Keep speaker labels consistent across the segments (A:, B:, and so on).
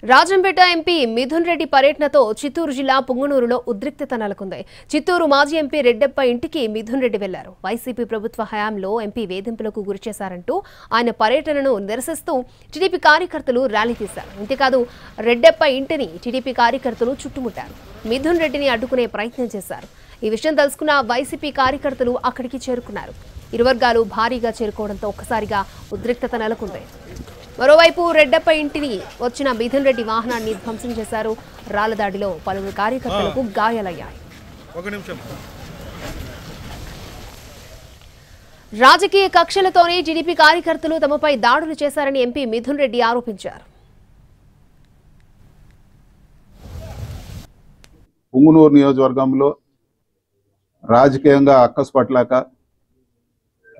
A: Rajampet MP Mithun Reddy పర్యటనతో Chittoor జిల్లా పుంగనూరులో ఉద్రిక్తత నెలకొంది. చిత్తూరు మాజీ ఎంపీ రెడ్డప్ప ఇంటికి మిథున్ రెడ్డి వెళ్లారు. వైసీపీ ప్రభుత్వ హయాంలో ఎంపీ వేధింపులకు గురిచేశారంటూ ఆయన పర్యటనను నిరసిస్తూ టీడీపీ కార్యకర్తలు ర్యాలీ తీశారు. ఇంతేకాదు రెడ్డప్ప ఇంటిని టీడీపీ కార్యకర్తలు చుట్టుముట్టారు. మిథున్ రెడ్డిని అడ్డుకునే ప్రయత్నం చేశారు. ఈ విషయం తెలుసుకున్న వైసీపీ కార్యకర్తలు అక్కడికి చేరుకున్నారు. ఇరు వర్గాలు భారీగా చేరుకోవడంతో ఒక్కసారిగా ఉద్రిక్తత నెలకొంది. మరోవైపు రెడ్డప్ప ఇంటిని వచ్చిన మిథున్ రెడ్డి వాహనాన్ని ధ్వంసం చేశారు. రాళ్ల దాడిలో పలువురు కార్యకర్తలకు గాయాలయ్యాయి. రాజకీయ కక్షలతోనే టీడీపీ కార్యకర్తలు తమపై దాడులు చేశారని ఎంపీ మిథున్ రెడ్డి ఆరోపించారు.
B: పుంగనూరు నియోజకవర్గంలో రాజకీయంగా అక్కసు పట్టలేక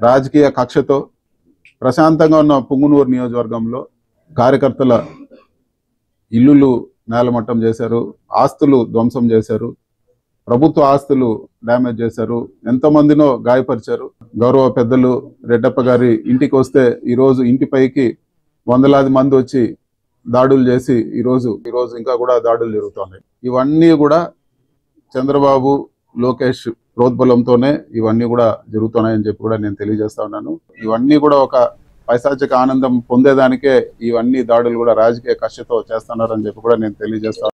B: రాజకీయ కక్షతో ప్రశాంతంగా ఉన్న పుంగనూరు నియోజకవర్గంలో కార్యకర్తల ఇల్లులు నేలమట్టం చేశారు, ఆస్తులు ధ్వంసం చేశారు, ప్రభుత్వ ఆస్తులు డ్యామేజ్ చేశారు, ఎంతమందినో గాయపరిచారు. గౌరవ పెద్దలు రెడ్డప్ప గారి ఇంటికి వస్తే ఈరోజు ఇంటిపైకి వందలాది మంది వచ్చి దాడులు చేసి ఈరోజు ఇంకా కూడా దాడులు జరుగుతున్నాయి. ఇవన్నీ కూడా చంద్రబాబు లోకేష్ ప్రోద్బలంతోనే ఇవన్నీ కూడా జరుగుతున్నాయని చెప్పి కూడా నేను తెలియజేస్తా ఉన్నాను. ఇవన్నీ కూడా ఒక పైశాచిక ఆనందం పొందేదానికే ఇవన్నీ దాడులు కూడా రాజకీయ కక్షతో చేస్తున్నారని చెప్పి కూడా నేను తెలియజేస్తాను.